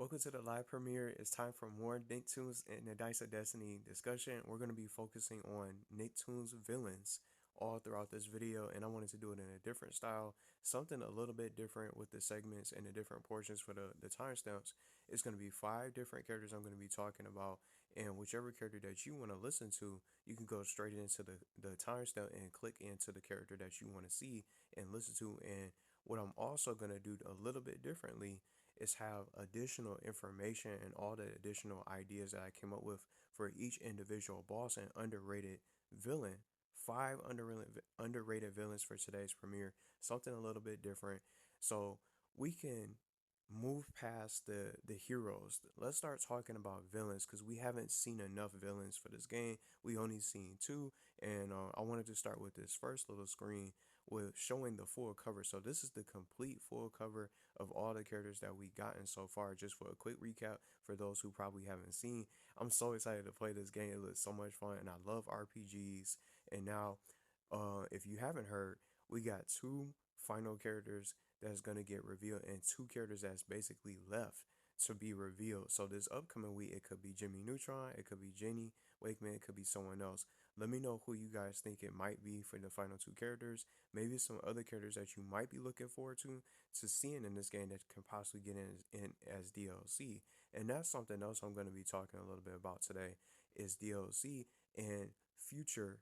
Welcome to the live premiere. It's time for more Nicktoons and the Dice of Destiny discussion. We're going to be focusing on Nicktoons villains all throughout this video, and I wanted to do it in a different style, something a little bit different with the segments and the different portions for the timestamps. It's going to be 5 different characters I'm going to be talking about, and whichever character that you want to listen to, you can go straight into the timestamp and click into the character that you want to see and listen to. And what I'm also going to do a little bit differently is have additional information and all the additional ideas that I came up with for each individual boss and underrated villain. 5 underrated villains for today's premiere. Something a little bit different. So we can move past the heroes. Let's start talking about villains because we haven't seen enough villains for this game. We only seen 2, and I wanted to start with this first little screen with showing the full cover. So this is the complete full cover of all the characters that we gotten so far. Just for a quick recap for those who probably haven't seen, I'm so excited to play this game. It looks so much fun, and I love RPGs. And now, if you haven't heard, we got 2 final characters that's gonna get revealed and 2 characters that's basically left to be revealed. So this upcoming week, it could be Jimmy Neutron, it could be Jenny Wakeman, it could be someone else. Let me know who you guys think it might be for the final 2 characters. Maybe some other characters that you might be looking forward to seeing in this game that can possibly get in as DLC. And that's something else I'm going to be talking a little bit about today is DLC and future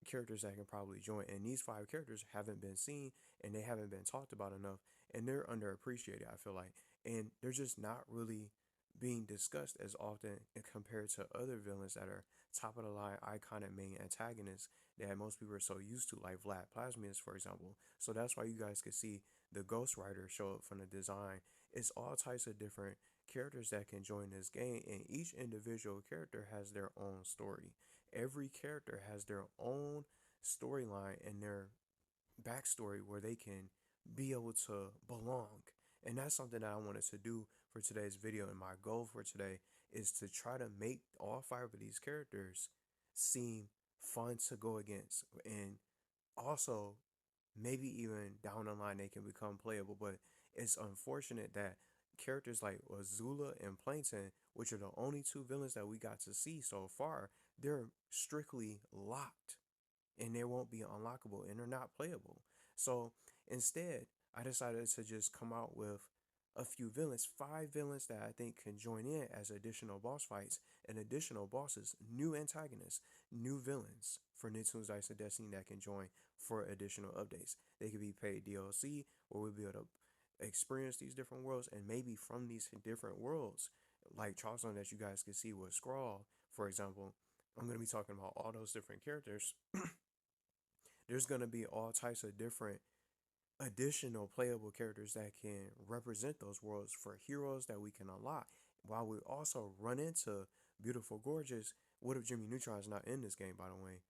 characters that can probably join. And these 5 characters haven't been seen and they haven't been talked about enough, and they're underappreciated, I feel like. And they're just not really being discussed as often compared to other villains that are top of the line, iconic main antagonists that most people are so used to, like Vlad Plasmius, for example. So that's why you guys can see the Ghost Rider show up from the design. It's all types of different characters that can join this game, and each individual character has their own story. Every character has their own storyline and their backstory where they can be able to belong. And that's something that I wanted to do for today's video. And my goal for today is to try to make all 5 of these characters seem fun to go against. And also, maybe even down the line, they can become playable. But it's unfortunate that characters like Azula and Plankton, which are the only 2 villains that we got to see so far, they're strictly locked and they won't be unlockable and they're not playable. So instead, I decided to just come out with a few villains, 5 villains that I think can join in as additional boss fights and additional bosses, new antagonists, new villains for Nicktoons Dice of Destiny that can join for additional updates. They could be paid DLC where we'll be able to experience these different worlds, and maybe from these different worlds, like Chalkzone that you guys can see with Skrawl, for example. I'm going to be talking about all those different characters. There's going to be all types of different additional playable characters that can represent those worlds for heroes that we can unlock. While we also run into Beautiful Gorgeous, what if Jimmy Neutron is not in this game, by the way?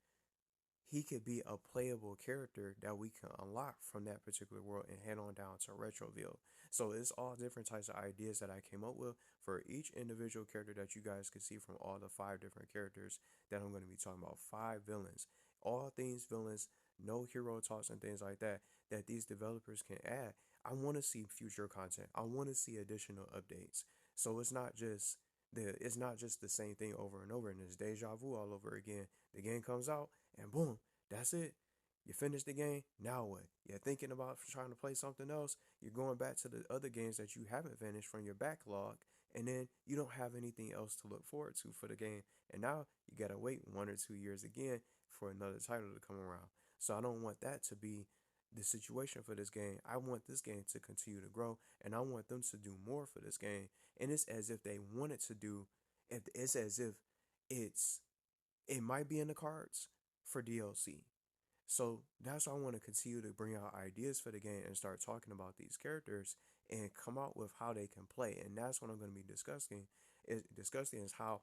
He could be a playable character that we can unlock from that particular world and head on down to Retroville. So it's all different types of ideas that I came up with for each individual character that you guys can see from all the 5 different characters that I'm going to be talking about. 5 villains. All things villains, no hero talks and things like that these developers can add. I want to see future content. I want to see additional updates. So it's not just the same thing over and over, and it's deja vu all over again. The game comes out and boom, that's it. You finish the game, now what? You're thinking about trying to play something else. You're going back to the other games that you haven't finished from your backlog, and then you don't have anything else to look forward to for the game. And now you gotta wait 1 or 2 years again for another title to come around. So I don't want that to be the situation for this game. I want this game to continue to grow, and I want them to do more for this game. And it's as if they wanted to do. It's as if it's it might be in the cards for DLC. So that's why I want to continue to bring out ideas for the game and start talking about these characters and come out with how they can play. And that's what I'm going to be discussing is how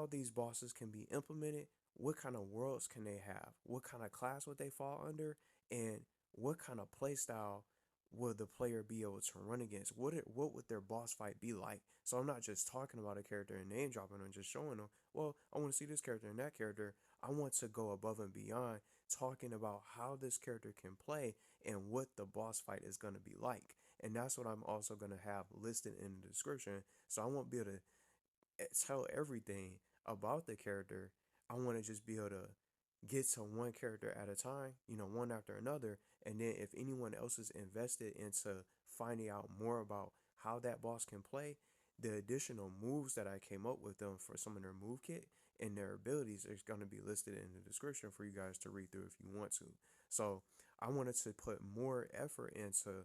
these bosses can be implemented, what kind of worlds can they have, what kind of class would they fall under, and what kind of play style would the player be able to run against? What would their boss fight be like? So I'm not just talking about a character and name dropping them, just showing them, well, I want to see this character and that character. I want to go above and beyond talking about how this character can play and what the boss fight is going to be like. and that's what I'm also going to have listed in the description. So I won't be able to tell everything about the character. I want to just be able to get to one character at a time, one after another. And then if anyone else is invested into finding out more about how that boss can play, the additional moves that I came up with them for some of their move kit and their abilities is going to be listed in the description for you guys to read through if you want to. So I wanted to put more effort into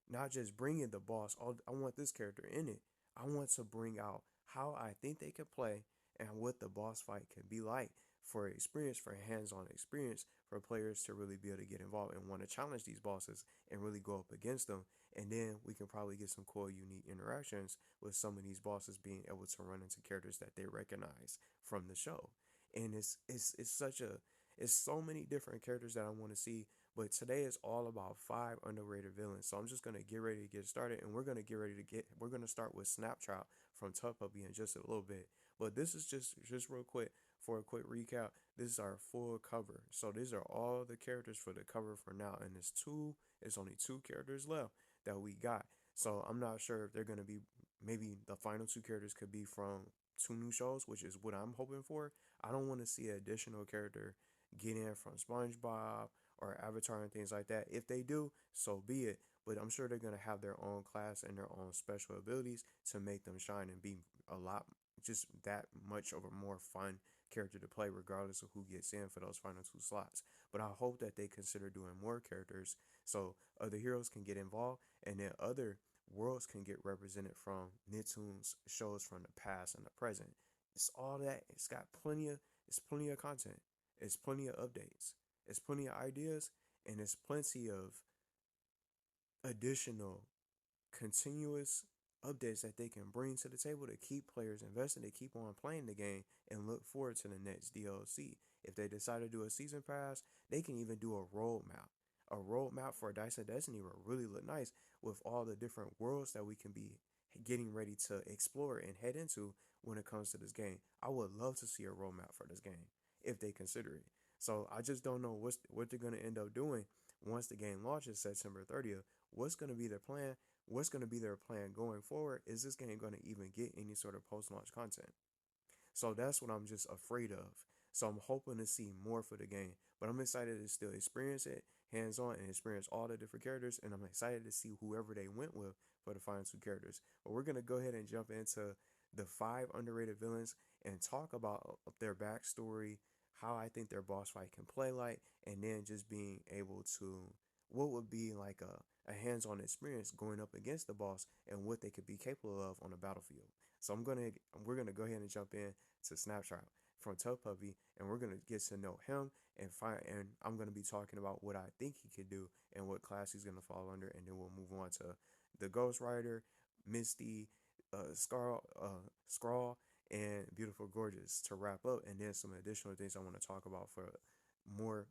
not just bringing the boss. I want this character in it. I want to bring out how I think they could play and what the boss fight can be like for experience, for hands-on experience, for players to really be able to get involved and want to challenge these bosses and really go up against them. And then we can probably get some cool, unique interactions with some of these bosses being able to run into characters that they recognize from the show. And it's such a it's so many different characters that I want to see. But today is all about 5 underrated villains. So I'm just gonna get ready to get started, and we're gonna start with Snaptrap from T.U.F.F in just a little bit. But this is just real quick for a quick recap. This is our full cover. So these are all the characters for the cover for now, and it's only 2 characters left that we got. So I'm not sure if they're gonna be, maybe the final 2 characters could be from 2 new shows, which is what I'm hoping for. I don't want to see an additional character get in from SpongeBob or Avatar and things like that. If they do, so be it. But I'm sure they're gonna have their own class and their own special abilities to make them shine and be a lot, just that much of a more fun character to play, regardless of who gets in for those final 2 slots. But I hope that they consider doing more characters so other heroes can get involved, and then other worlds can get represented from Nicktoons shows from the past and the present. It's all that. It's plenty of content. It's plenty of updates. It's plenty of ideas, and it's plenty of additional continuous updates that they can bring to the table to keep players invested, to keep on playing the game and look forward to the next DLC. If they decide to do a season pass, they can even do a roadmap. A roadmap for Dice of Destiny will really look nice with all the different worlds that we can be getting ready to explore and head into when it comes to this game. I would love to see a roadmap for this game if they consider it. So I just don't know what they're going to end up doing once the game launches September 30th. What's going to be their plan? What's going to be their plan going forward? Is this game going to even get any sort of post-launch content? So that's what I'm just afraid of. So I'm hoping to see more for the game, but I'm excited to still experience it hands-on and experience all the different characters, and I'm excited to see whoever they went with for the final 2 characters. But we're going to go ahead and jump into the 5 underrated villains and talk about their backstory, how I think their boss fight can play like, and then just being able to, what would be like a hands-on experience going up against the boss and what they could be capable of on the battlefield. So we're gonna go ahead and jump in to Snaptrap from T.U.F.F, and we're gonna get to know him and I'm gonna be talking about what I think he could do and what class he's gonna fall under, and then we'll move on to the Ghost Rider, Misty, Skrawl, and Beautiful Gorgeous to wrap up, and then some additional things I want to talk about for more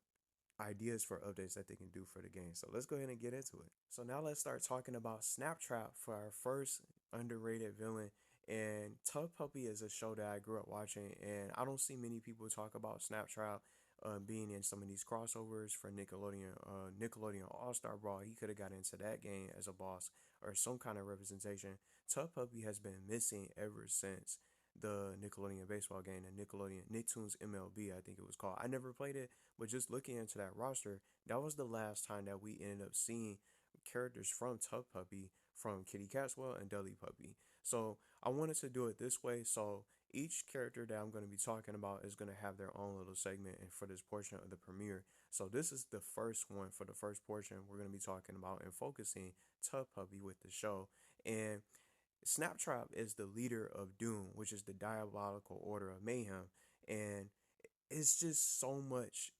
ideas for updates that they can do for the game. So let's go ahead and get into it. So now let's start talking about Snaptrap for our first underrated villain. And T.U.F.F is a show that I grew up watching, and I don't see many people talk about Snaptrap being in some of these crossovers for Nickelodeon All-Star Brawl. He could have got into that game as a boss or some kind of representation. T.U.F.F has been missing ever since the Nickelodeon baseball game, the Nickelodeon Nicktoons MLB, I think it was called. I never played it, but just looking into that roster, that was the last time that we ended up seeing characters from T.U.F.F from Kitty Catchwell and Dudley Puppy. So I wanted to do it this way. So each character that I'm going to be talking about is going to have their own little segment and for this portion of the premiere. So this is the first one for the first portion we're going to be talking about and focusing T.U.F.F with the show. And Snaptrap is the leader of Doom, which is the diabolical order of mayhem, and it's just so much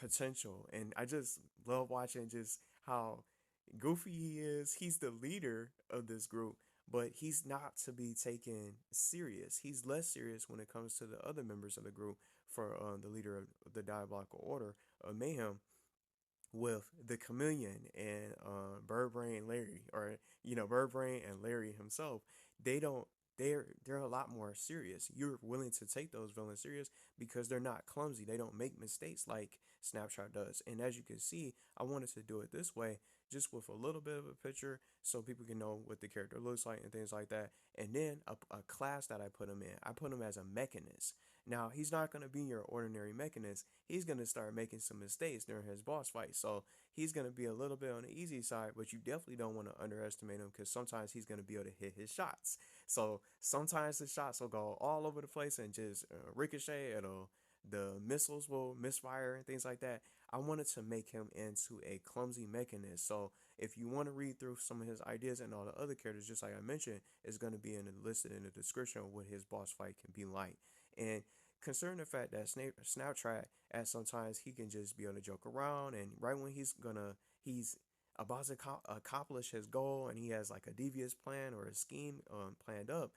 potential. And I just love watching just how goofy he is. He's the leader of this group, but he's not to be taken serious. He's less serious when it comes to the other members of the group for the leader of the diabolical order of mayhem, with the chameleon and Birdbrain Larry, or Birdbrain and Larry himself. They don't. They're a lot more serious. You're willing to take those villains serious because they're not clumsy. They don't make mistakes like Snapshot does. And as you can see, I wanted to do it this way just with a little bit of a picture so people can know what the character looks like and things like that. And then a class that I put him in, I put him as a Mechanist. Now, he's not going to be your ordinary Mechanist. He's going to start making some mistakes during his boss fight. So he's going to be a little bit on the easy side, but you definitely don't want to underestimate him because sometimes he's going to be able to hit his shots. So sometimes the shots will go all over the place and just ricochet. The missiles will misfire and things like that. I wanted to make him into a clumsy Mechanist. So if you want to read through some of his ideas and all the other characters, just like I mentioned, it's going to be listed in the description of what his boss fight can be like. And considering the fact that Snaptrap, at sometimes he can just be able to joke around, and right when he's about to accomplish his goal, and he has like a devious plan or a scheme planned up,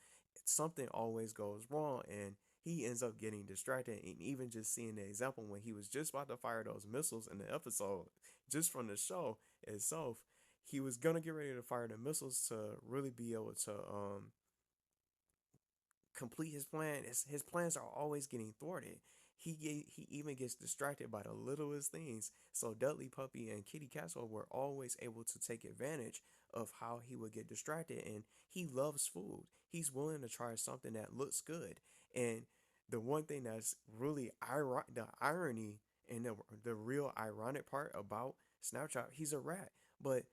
something always goes wrong, and he ends up getting distracted. And even just seeing the example when he was just about to fire those missiles in the episode, just from the show itself, he was gonna get ready to fire the missiles to really be able to complete his plan. His plans are always getting thwarted. He even gets distracted by the littlest things. So Dudley Puppy and Kitty Castle were always able to take advantage of how he would get distracted. And he loves food. He's willing to try something that looks good. And the one thing that's really the irony and the real ironic part about Snapchat, he's a rat. But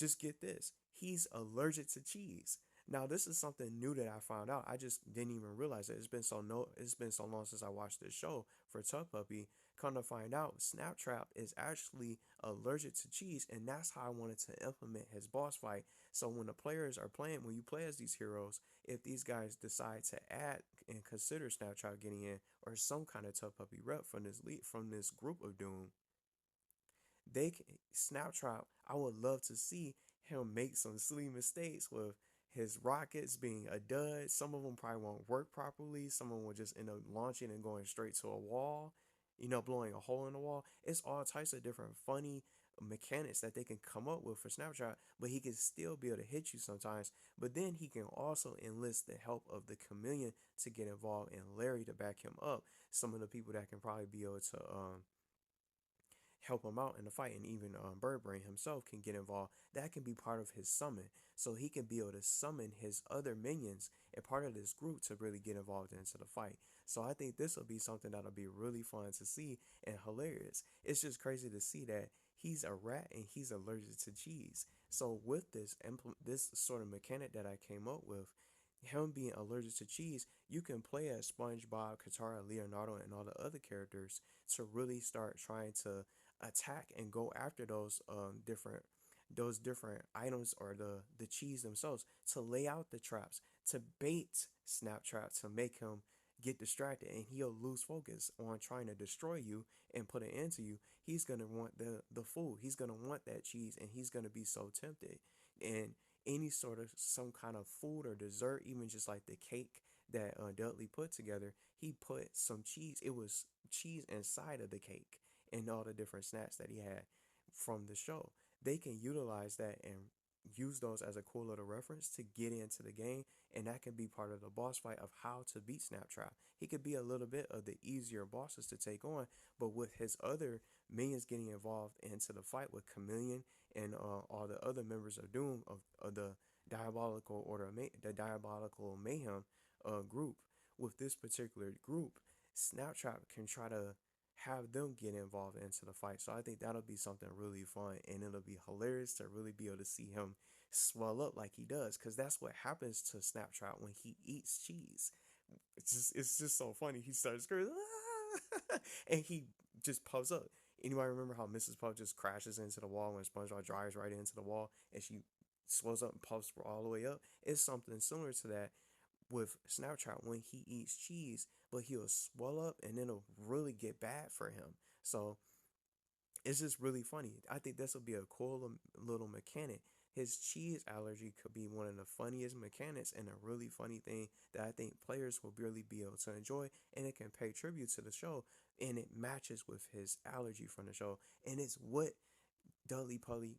just get this, he's allergic to cheese. Now this is something new that I found out. I just didn't even realize it. It's been so long since I watched this show for Tub Puppy. Come to find out, Snaptrap is actually allergic to cheese, and that's how I wanted to implement his boss fight. So when the players are playing, when you play as these heroes, if these guys decide to add and consider Snaptrap getting in, or some kind of Tub Puppy rep from this group of Doom, they can Snaptrap. I would love to see him make some silly mistakes with his rockets being a dud. Some of them probably won't work properly. Some of them will just end up launching and going straight to a wall, blowing a hole in the wall. It's all types of different funny mechanics that they can come up with for Snapchat, but he can still be able to hit you sometimes. But then he can also enlist the help of the Chameleon to get involved and Larry to back him up. Some of the people that can probably be able to help him out in the fight, and even Birdbrain himself can get involved. That can be part of his summon, so he can be able to summon his other minions and part of this group to really get involved into the fight. So I think this will be something that'll be really fun to see and hilarious. It's just crazy to see that he's a rat and he's allergic to cheese. So with this sort of mechanic that I came up with, him being allergic to cheese, you can play as SpongeBob, Katara, Leonardo, and all the other characters to really start trying to attack and go after those different items or the cheese themselves, to lay out the traps, to bait Snaptrap to make him get distracted, and he'll lose focus on trying to destroy you and put an end to you. He's gonna want the food. He's gonna want that cheese, and he's gonna be so tempted. And any sort of some kind of food or dessert, even just like the cake that Dudley put together, he put some cheese. It was cheese inside of the cake and all the different snacks that he had from the show. They can utilize that and use those as a cool little reference to get into the game, and that can be part of the boss fight of how to beat Snaptrap. He could be a little bit of the easier bosses to take on, but with his other minions getting involved into the fight with Chameleon and all the other members of Doom of the the Diabolical Mayhem group, with this particular group, Snaptrap can try to have them get involved into the fight. So I think that'll be something really fun, and it'll be hilarious to really be able to see him swell up like he does, because that's what happens to Snaptrap when he eats cheese. It's just so funny. He starts screaming, "Ah!" and he just puffs up. Anybody remember how Mrs. Puff just crashes into the wall when SpongeBob drives right into the wall, and she swells up and puffs all the way up? It's something similar to that with Snapchat when he eats cheese, but he'll swell up and it'll really get bad for him. So it's just really funny. I think this will be a cool little mechanic. His cheese allergy could be one of the funniest mechanics and a really funny thing that I think players will really be able to enjoy, and it can pay tribute to the show, and it matches with his allergy from the show, and it's what Dudley Puppy,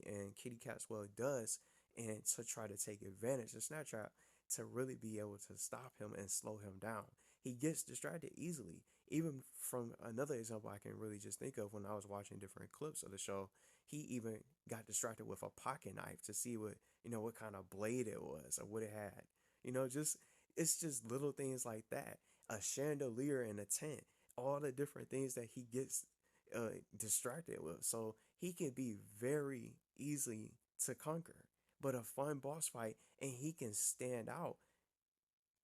and Kitty Catwell does, and to try to take advantage of Snapchat to really be able to stop him and slow him down. He gets distracted easily. Even from another example I can really just think of, when I was watching different clips of the show, He even got distracted with a pocket knife to see what kind of blade it was or what it had. Just it's just little things like that. A chandelier in a tent, all the different things that he gets distracted with. So he can be very easy to conquer, but a fun boss fight, and he can stand out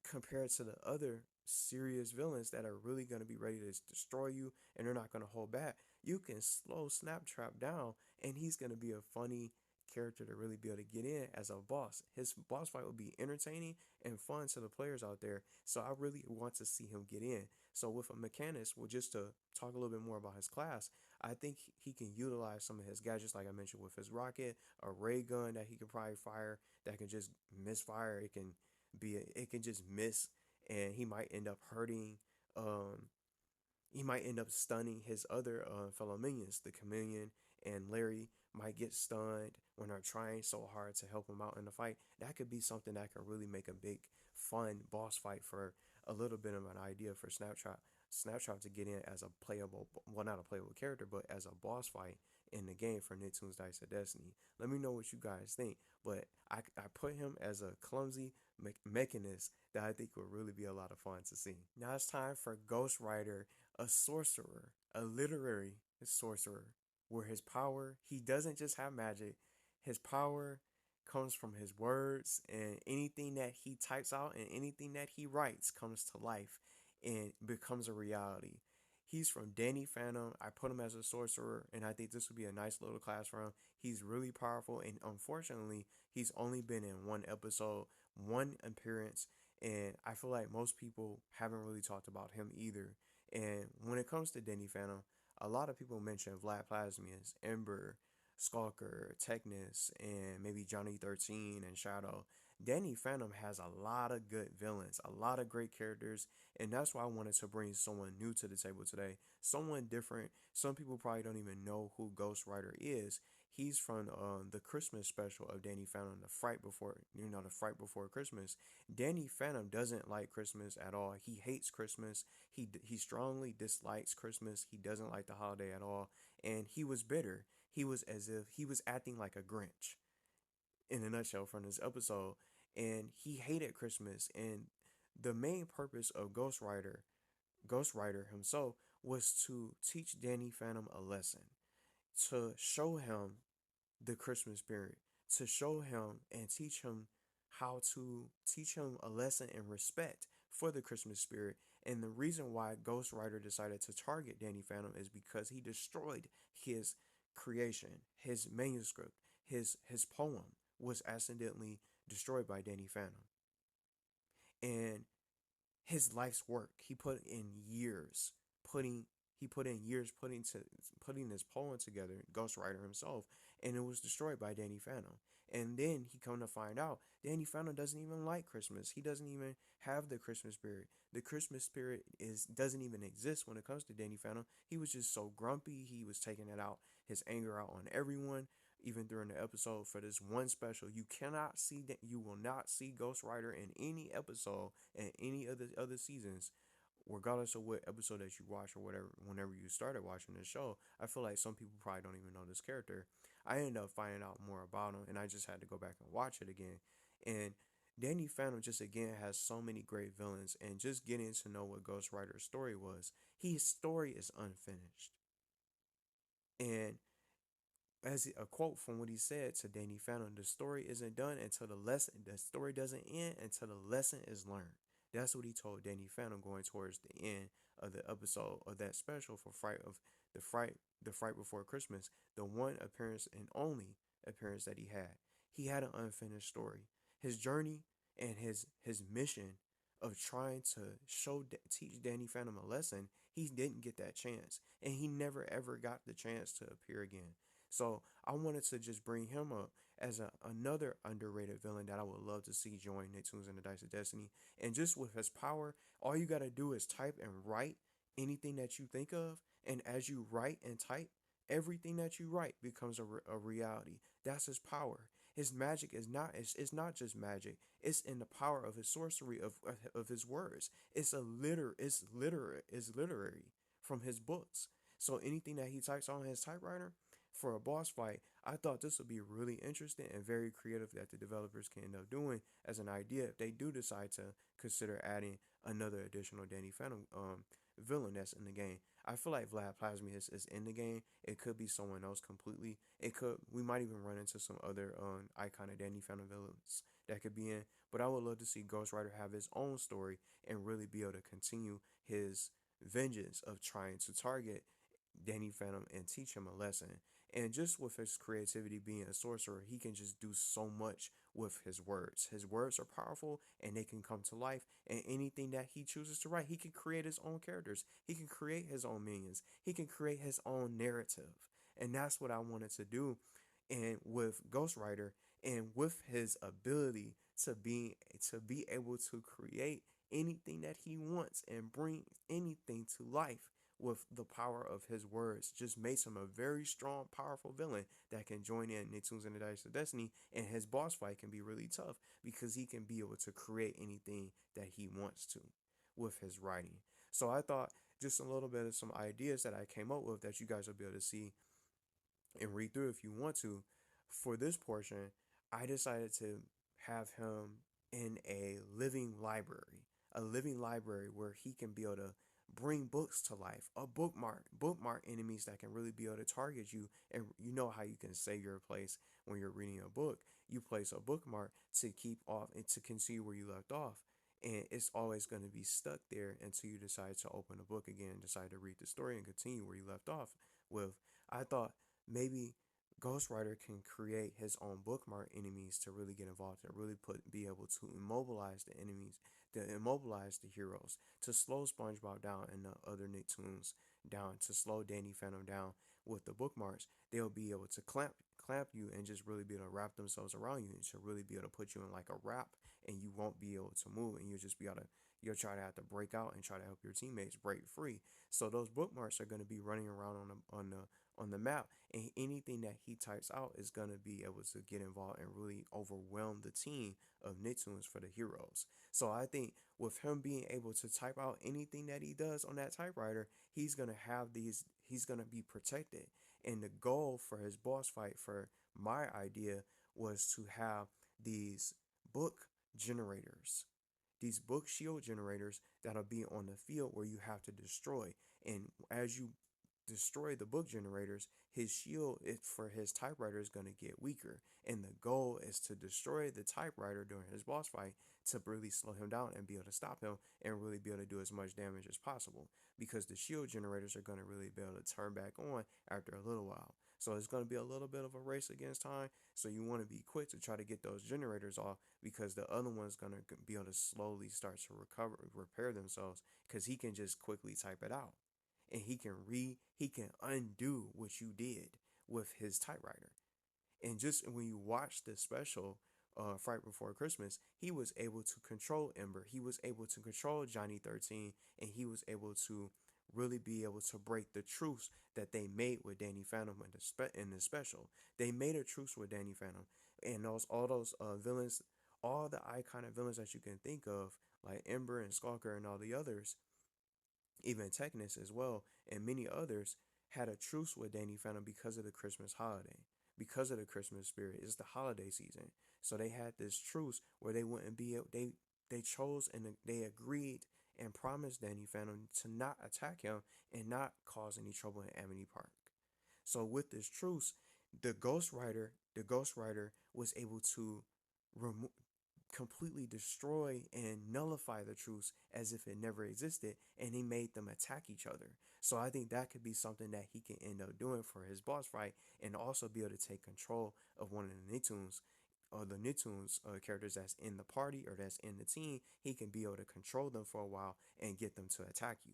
compared to the other serious villains that are really going to be ready to destroy you and they're not going to hold back. You can slow Snaptrap down and he's going to be a funny character to really be able to get in as a boss. His boss fight will be entertaining and fun to the players out there. So I really want to see him get in. So with a Mechanist, well, just to talk a little bit more about his class, I think he can utilize some of his gadgets, like I mentioned, with his rocket, a ray gun that he can probably fire that can just misfire. It can just miss, and he might end up hurting. Um, he might end up stunning his other fellow minions. The Chameleon and Larry might get stunned when they're trying so hard to help him out in the fight. That could be something that could really make a big, fun boss fight for a little bit of an idea for Snaptrap to get in as a playable, well, not a playable character, but as a boss fight in the game for Nicktoons Dice of Destiny. Let me know what you guys think. But I put him as a clumsy mechanist that I think would really be a lot of fun to see. Now it's time for Ghost Rider, a sorcerer, a literary sorcerer, where his power, he doesn't just have magic, his power comes from his words, and anything that he types out and anything that he writes comes to life and becomes a reality. He's from Danny Phantom. I put him as a sorcerer, and I think this would be a nice little class for him. He's really powerful, and unfortunately, he's only been in one episode, one appearance, and I feel like most people haven't really talked about him either. And when it comes to Danny Phantom, a lot of people mention Vlad Plasmius, Ember, Skulker, Technus, and maybe Johnny 13 and Shadow. Danny Phantom has a lot of good villains, a lot of great characters, and that's why I wanted to bring someone new to the table today, someone different. Some people probably don't even know who Ghost Rider is. He's from the Christmas special of Danny Phantom, the Fright Before Christmas. Danny Phantom doesn't like Christmas at all. He hates Christmas. He strongly dislikes Christmas. He doesn't like the holiday at all, and he was bitter. He was as if he was acting like a Grinch in a nutshell from this episode, and he hated Christmas. And the main purpose of Ghost Rider himself, was to teach Danny Phantom a lesson, to show him the Christmas spirit, to show him and teach him a lesson in respect for the Christmas spirit. And the reason why Ghost Rider decided to target Danny Phantom is because he destroyed his creation, his manuscript, his poem was accidentally destroyed by Danny Phantom. And his life's work, he put in years putting putting this poem together, Ghost Rider himself, and it was destroyed by Danny Phantom. And then he come to find out Danny Phantom doesn't even like Christmas. He doesn't even have the Christmas spirit. The Christmas spirit doesn't even exist when it comes to Danny Phantom. He was just so grumpy. He was taking his anger out on everyone, even during the episode for this one special. You will not see Ghost Rider in any episode and any other seasons, regardless of what episode that you watch or whatever. Whenever you started watching the show, I feel like some people probably don't even know this character. I ended up finding out more about him, and I just had to go back and watch it again. And Danny Phantom just again has so many great villains, and just getting to know what Ghost Rider's story was. His story is unfinished, and as a quote from what he said to Danny Phantom, the story isn't done until the story doesn't end until the lesson is learned. That's what he told Danny Phantom going towards the end of the episode of that special for the Fright Before Christmas, the one appearance and only appearance that he had. He had an unfinished story. His journey and his mission of trying to teach Danny Phantom a lesson, he didn't get that chance, and he never ever got the chance to appear again. So I wanted to just bring him up as another underrated villain that I would love to see join Nicktoons and the Dice of Destiny. And just with his power, all you got to do is type and write anything that you think of. And as you write and type, everything that you write becomes a reality. That's his power. His magic is not it's not just magic. It's in the power of his sorcery of his words. It's literary from his books. So anything that he types on his typewriter, for a boss fight, I thought this would be really interesting and very creative that the developers can end up doing as an idea if they do decide to consider adding another additional Danny Phantom villain that's in the game. I feel like Vlad Plasmius is in the game. It could be someone else completely. It could we might even run into some other icon of Danny Phantom villains that could be in. But I would love to see Ghost Rider have his own story and really be able to continue his vengeance of trying to target Danny Phantom and teach him a lesson. And just with his creativity being a sorcerer, he can just do so much with his words. His words are powerful and they can come to life. And anything that he chooses to write, he can create his own characters. He can create his own minions. He can create his own narrative. And that's what I wanted to do. And with Ghost Rider and with his ability to be able to create anything that he wants and bring anything to life with the power of his words just makes him a very strong, powerful villain that can join in Nicktoons and the Dice of Destiny, and his boss fight can be really tough because he can be able to create anything that he wants to with his writing. So I thought just a little bit of some ideas that I came up with that you guys will be able to see and read through if you want to. For this portion, I decided to have him in a living library where he can be able to bring books to life, a bookmark enemies that can really be able to target you. And you know how you can save your place when you're reading a book. You place a bookmark to keep off and to continue where you left off. And it's always going to be stuck there until you decide to open the book again, decide to read the story and continue where you left off with. I thought maybe Ghost Rider can create his own bookmark enemies to really get involved and really be able to immobilize the enemies, to immobilize the heroes, to slow SpongeBob down and the other Nicktoons down, to slow Danny Phantom down with the bookmarks. They'll be able to clamp you and just really be able to wrap themselves around you and to really be able to put you in like a wrap, and you won't be able to move, and you'll just be able to you'll try to have to break out and try to help your teammates break free. So those bookmarks are going to be running around on the map, and anything that he types out is going to be able to get involved and really overwhelm the team of Nicktoons for the heroes. So I think with him being able to type out anything that he does on that typewriter, he's going to be protected. And the goal for his boss fight, for my idea, was to have these book generators, these book shield generators that'll be on the field where you have to destroy. And as you destroy the book generators, his shield for his typewriter is going to get weaker. And the goal is to destroy the typewriter during his boss fight to really slow him down and be able to stop him and really be able to do as much damage as possible. Because the shield generators are going to really be able to turn back on after a little while. So it's going to be a little bit of a race against time. So you want to be quick to try to get those generators off, because the other one's going to be able to slowly start to repair themselves, because he can just quickly type it out. And he can undo what you did with his typewriter. And just when you watch the special Fright Before Christmas, he was able to control Ember. He was able to control Johnny 13, and he was able to really be able to break the truce that they made with Danny Phantom in the special. They made a truce with Danny Phantom, and all those villains, all the iconic villains that you can think of, like Ember and Skulker and all the others, even Technus as well, and many others, had a truce with Danny Phantom because of the Christmas holiday, because of the Christmas spirit. It's the holiday season, so they had this truce where they wouldn't be able, they chose and they agreed and promised Danny Phantom to not attack him and not cause any trouble in Amity Park. So with this truce, the Ghost Rider was able to remove, completely destroy and nullify the truce as if it never existed, and he made them attack each other. So I think that could be something that he can end up doing for his boss fight, and also be able to take control of one of the Nicktoons, or the Nicktoons characters that's in the party or that's in the team. He can be able to control them for a while and get them to attack you,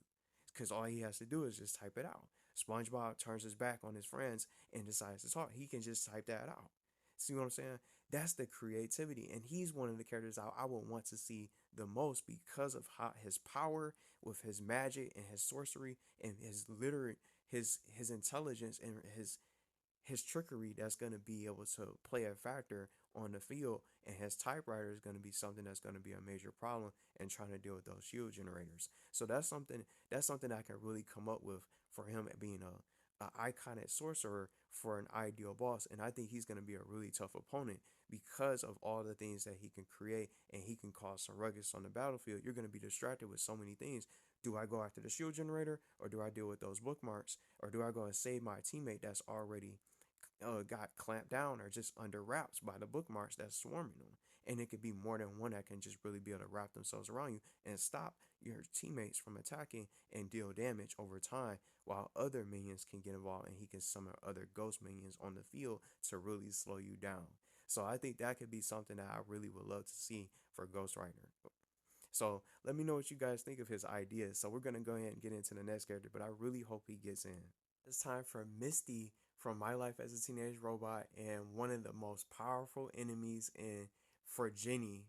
because all he has to do is just type it out. SpongeBob turns his back on his friends and decides to talk. He can just type that out. See what I'm saying? That's the creativity, and he's one of the characters I would want to see the most, because of how his power with his magic and his sorcery and his intelligence and his trickery, that's going to be able to play a factor on the field, and his typewriter is going to be something that's going to be a major problem in trying to deal with those shield generators. So that's something I can really come up with for him being an iconic sorcerer for an ideal boss, and I think he's going to be a really tough opponent because of all the things that he can create, and he can cause some ruckus on the battlefield. You're going to be distracted with so many things. Do I go after the shield generator, or do I deal with those bookmarks, or do I go and save my teammate that's already got clamped down or just under wraps by the bookmarks that's swarming them? And it could be more than one that can just really be able to wrap themselves around you and stop your teammates from attacking and deal damage over time, while other minions can get involved and he can summon other ghost minions on the field to really slow you down. So I think that could be something that I really would love to see for Ghost Rider. So let me know what you guys think of his ideas. So we're gonna go ahead and get into the next character, but I really hope he gets in. It's time for Misty from My Life as a Teenage Robot, and one of the most powerful enemies in for Jenny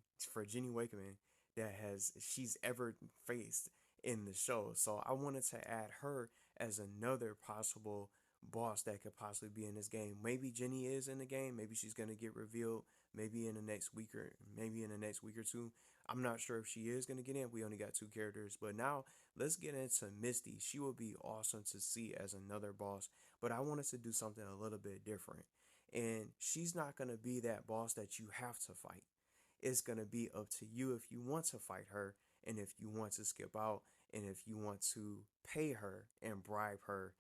Wakeman that has she's ever faced in the show. So I wanted to add her as another possible boss that could possibly be in this game. Maybe Jenny is in the game. Maybe she's gonna get revealed. Maybe in the next week or maybe in the next week or two. I'm not sure if she is gonna get in. We only got two characters, but now let's get into Misty. She will be awesome to see as another boss, but I wanted to do something a little bit different. And she's not gonna be that boss that you have to fight. It's gonna be up to you if you want to fight her, and if you want to skip out, and if you want to pay her and bribe her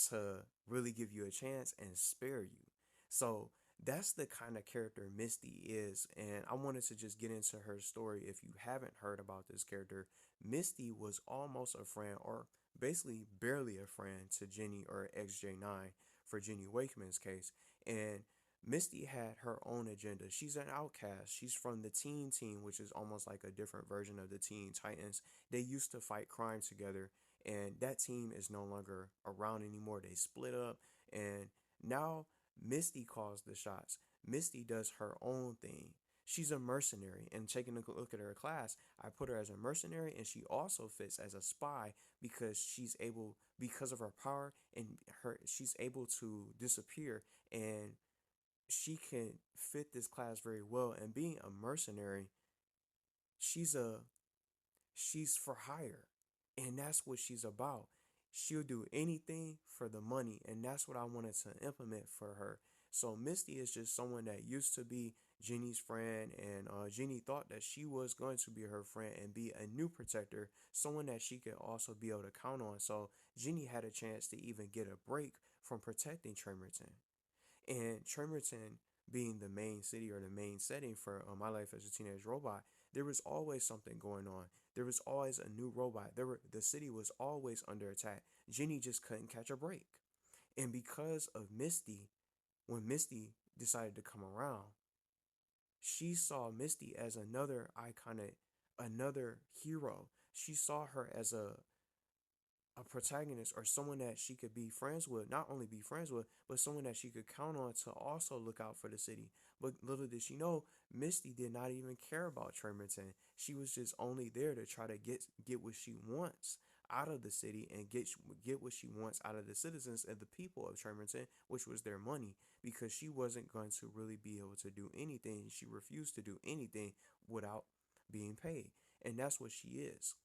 to really give you a chance and spare you. So that's the kind of character Misty is, and I wanted to just get into her story. If you haven't heard about this character, Misty was almost a friend, or basically barely a friend, to Jenny, or XJ9 for Jenny Wakeman's case. And Misty had her own agenda. She's an outcast. She's from the Teen Team, which is almost like a different version of the Teen Titans. They used to fight crime together, and that team is no longer around anymore. They split up, and now Misty calls the shots. Misty does her own thing. She's a mercenary, and taking a look at her class, I put her as a mercenary, and she also fits as a spy because because of her power, and she's able to disappear, and she can fit this class very well. And being a mercenary, she's a she's for hire, and that's what she's about. She'll do anything for the money, and that's what I wanted to implement for her. So Misty is just someone that used to be Jenny's friend, and Jenny thought that she was going to be her friend and be a new protector, someone that she could also be able to count on. So Jenny had a chance to even get a break from protecting Tremerton. And Tremerton being the main city or the main setting for My Life as a Teenage Robot, there was always something going on. There was always a new robot. The city was always under attack. Jenny just couldn't catch a break. And because of Misty, when Misty decided to come around, she saw Misty as another iconic, another hero. She saw her as a protagonist, or someone that she could be friends with, not only be friends with, but someone that she could count on to also look out for the city. But little did she know, Misty did not even care about Tremerton. She was just only there to try to get what she wants out of the city, and get what she wants out of the citizens and the people of Tremerton, which was their money, because she wasn't going to really be able to do anything. She refused to do anything without being paid. And that's what she is.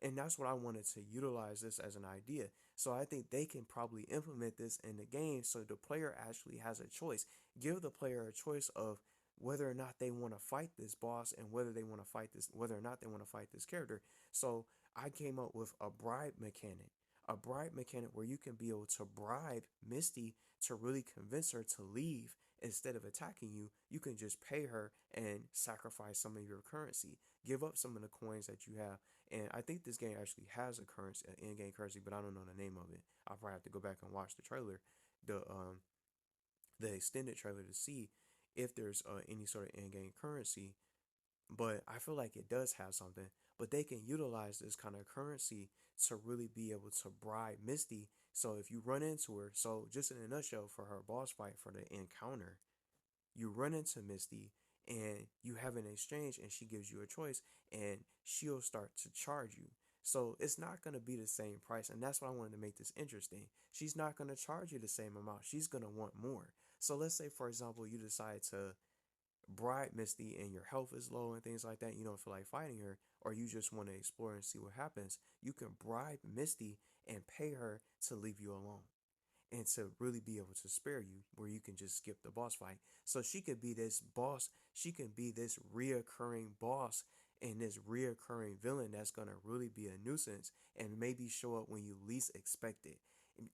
And that's what I wanted to utilize this as an idea. So I think they can probably implement this in the game so the player actually has a choice. Give the player a choice of whether or not they want to fight this boss, and whether or not they want to fight this character. So I came up with a bribe mechanic. A bribe mechanic where you can be able to bribe Misty to really convince her to leave instead of attacking you. You can just pay her and sacrifice some of your currency. Give up some of the coins that you have. And I think this game actually has a currency, an in-game currency, but I don't know the name of it. I'll probably have to go back and watch the trailer, the extended trailer, to see if there's any sort of in-game currency. But I feel like it does have something. But they can utilize this kind of currency to really be able to bribe Misty. So if you run into her, so just in a nutshell, for her boss fight, for the encounter, you run into Misty and you have an exchange, and she gives you a choice, and she'll start to charge you. So it's not going to be the same price, and that's why I wanted to make this interesting. She's not going to charge you the same amount. She's going to want more. So let's say, for example, you decide to bribe Misty and your health is low and things like that. You don't feel like fighting her, or you just want to explore and see what happens. You can bribe Misty and pay her to leave you alone. and to really be able to spare you where you can just skip the boss fight. So she could be this boss, she can be this reoccurring boss and this reoccurring villain that's going to really be a nuisance and maybe show up when you least expect it.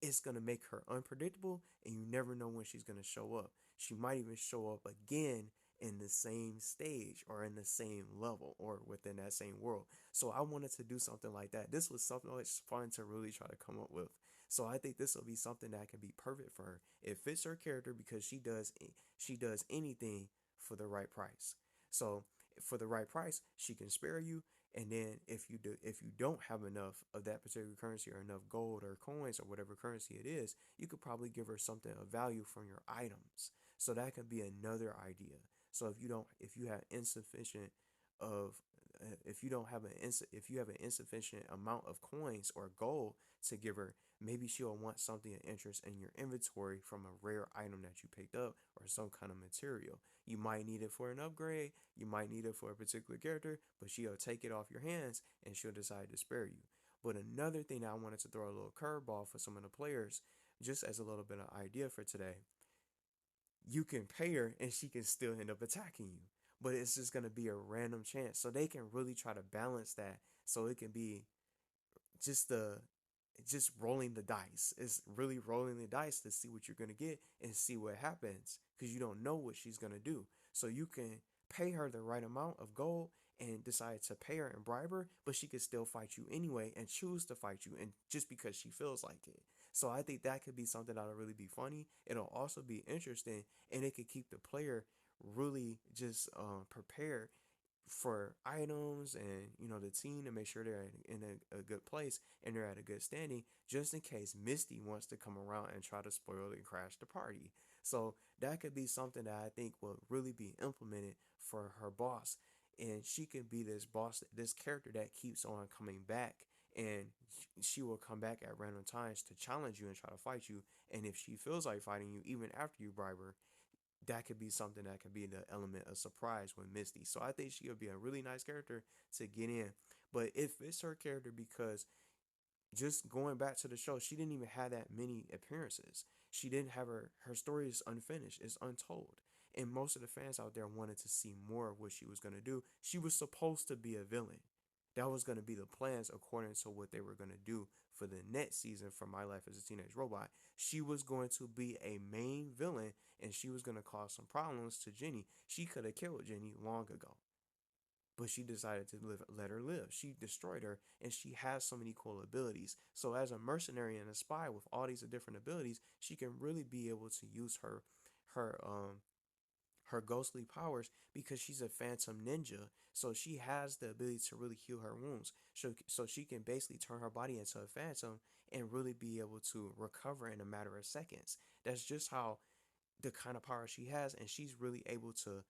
It's going to make her unpredictable and you never know when she's going to show up. She might even show up again in the same stage or in the same level or within that same world. So I wanted to do something like that. This was something that's fun to really try to come up with. So I think this will be something that can be perfect for her. It fits her character because she does anything for the right price. So for the right price, she can spare you. And then if you don't have enough of that particular currency or enough gold or coins or whatever currency it is, you could probably give her something of value from your items. So that could be another idea. So if you have insufficient of if you don't have if you have an insufficient amount of coins or gold to give her, maybe she'll want something of interest in your inventory from a rare item that you picked up or some kind of material. You might need it for an upgrade, you might need it for a particular character, but she'll take it off your hands and she'll decide to spare you. But another thing that I wanted to throw a little curveball for some of the players, just as a little bit of idea for today, you can pay her and she can still end up attacking you. But it's just going to be a random chance. So they can really try to balance that so it can be just the just rolling the dice. It's really rolling the dice to see what you're gonna get and see what happens because you don't know what she's gonna do. So you can pay her the right amount of gold and decide to pay her and bribe her, but she could still fight you anyway and choose to fight you and just because she feels like it. So I think that could be something that'll really be funny. It'll also be interesting and it could keep the player really just prepared for items and the team to make sure they're in a good place and they're at a good standing just in case Misty wants to come around and try to spoil and crash the party. So that could be something that I think will really be implemented for her boss, and she can be this boss, this character that keeps on coming back, and she will come back at random times to challenge you and try to fight you. And if she feels like fighting you even after you bribe her, that could be something that could be the element of surprise with Misty. So I think she would be a really nice character to get in. But it fits her character because just going back to the show, she didn't even have that many appearances. She didn't have her story is unfinished, it's untold. And most of the fans out there wanted to see more of what she was gonna do. She was supposed to be a villain. That was gonna be the plans according to what they were gonna do for the next season for My Life as a Teenage Robot. She was going to be a main villain and she was gonna cause some problems to Jenny. She could have killed Jenny long ago, but she decided to let her live. She destroyed her, and she has so many cool abilities. So as a mercenary and a spy with all these different abilities, she can really be able to use her her ghostly powers because she's a phantom ninja. So she has the ability to really heal her wounds. So she can basically turn her body into a phantom and really be able to recover in a matter of seconds. That's just how the kind of power she has, and she's really able to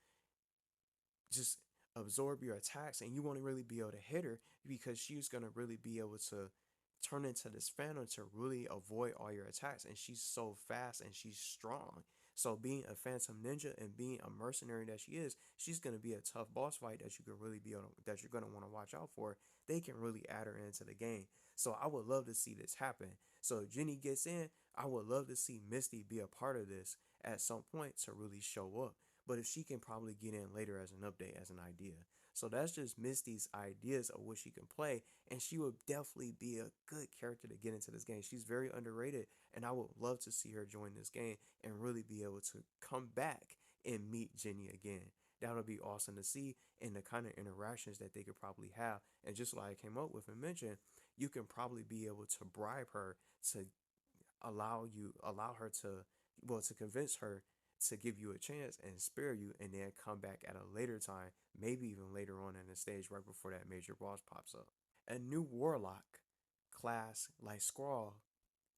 just absorb your attacks and you won't really be able to hit her because she's going to really be able to turn into this phantom to really avoid all your attacks, and she's so fast and she's strong. So being a phantom ninja and being a mercenary that she is, she's going to be a tough boss fight that you can really be able to, that you're going to want to watch out for. They can really add her into the game. So I would love to see this happen. So if Jenny gets in, I would love to see Misty be a part of this at some point to really show up. But if she can probably get in later as an update, as an idea. So that's just Misty's ideas of what she can play, and she would definitely be a good character to get into this game. She's very underrated, and I would love to see her join this game and really be able to come back and meet Jenny again. That would be awesome to see, and the kind of interactions that they could probably have. And just like I came up with and mentioned, you can probably be able to bribe her to allow her to, well, to convince her to give you a chance and spare you and then come back at a later time, maybe even later on in the stage right before that major boss pops up. A new Warlock class like Skrawl,